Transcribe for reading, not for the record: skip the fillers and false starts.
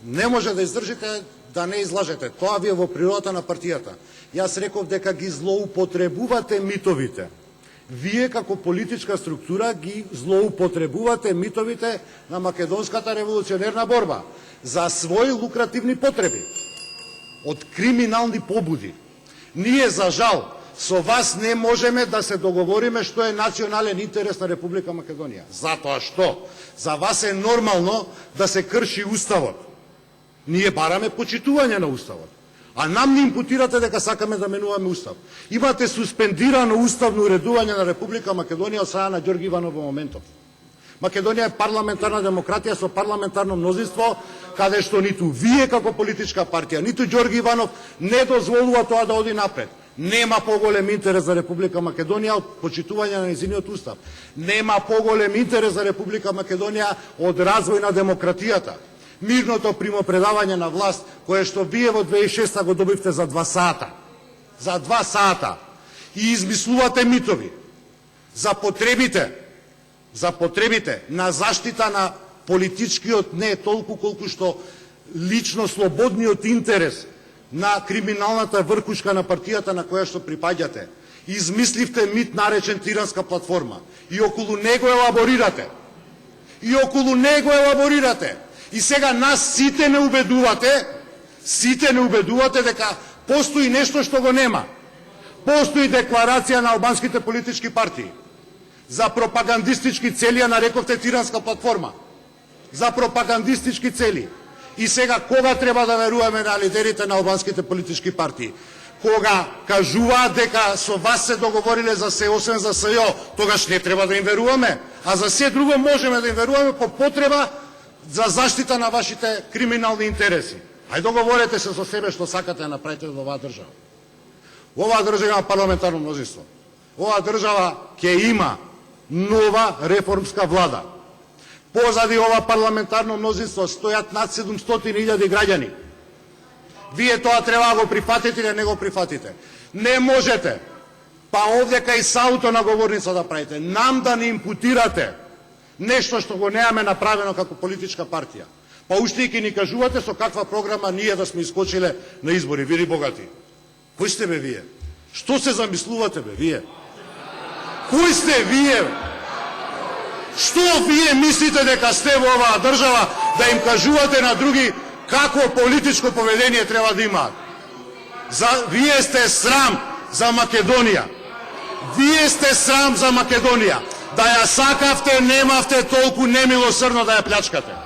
не може да издржите да не излажете. Тоа ви е во природата на партијата. Јас реков дека ги злоупотребувате митовите. Вие како политичка структура ги злоупотребувате митовите на македонската револуционерна борба за своји лукративни потреби од криминални побуди. Ние, за жал, со вас не можеме да се договориме што е национален интерес на Република Македонија. Затоа што за вас е нормално да се крши Уставот. Ние бараме почитување на Уставот. А нам не импутирате дека сакаме да менуваме Устав. Имате суспендирано уставно уредување на Република Македонија од страна на Ѓорги Иванов во моментов. Македонија е парламентарна демократија со парламентарно мнозинство, каде што ниту вие како политичка партија, ниту Ѓорги Иванов не дозволува тоа да оди напред. Нема поголем интерес за Република Македонија од почитување на нејзиниот устав. Нема поголем интерес за Република Македонија од развој на демократијата. Мирното примопредавање на власт, кое што вие во 2006 го добивте за 2 сата. За 2 сата. И измислувате митови за потребите на заштита на политичкиот, не толку колку што лично слободниот интерес на криминалната врхушка на партијата на која што припаѓате. Измисливте мит наречен тиранска платформа и околу него елаборирате. И сега нас сите не убедувате дека постои нешто што го нема. Постои декларација на албанските политички партии за пропагандистички цели, ја нарековте тиранска платформа. За пропагандистички цели. И сега кога треба да веруваме на лидерите на албанските политички партии? Кога кажуваат дека со вас се договориле за се, освен за СЈО, тогаш не треба да им веруваме, а за се друго можеме да им веруваме по потреба за заштита на вашите криминални интереси. Ајде договорете се со себе што сакате да направите во оваа држава. Во оваа држава има парламентарно мнозинство. Оваа држава ќе има нова реформска влада. Позади ова парламентарно мнозинство стојат над 700.000 граѓани. Вие тоа треба да го прифатите или не го прифатите. Не можете, па овде кај сауто на говорница да правите, нам да не импутирате нешто што го неаме направено како политичка партија. Па уште и ке ни кажувате со каква програма ние да сме искочиле на избори. Вили богати. Кој сте бе вие? Што се замислувате бе вие? Кој сте вие? Што вие мислите дека сте во оваа држава да им кажувате на други какво политичко поведение треба да имаат? Вие сте срам за Македонија. Вие сте срам за Македонија. Да ја сакавте, немавте толку немилосрдно да ја плячкате.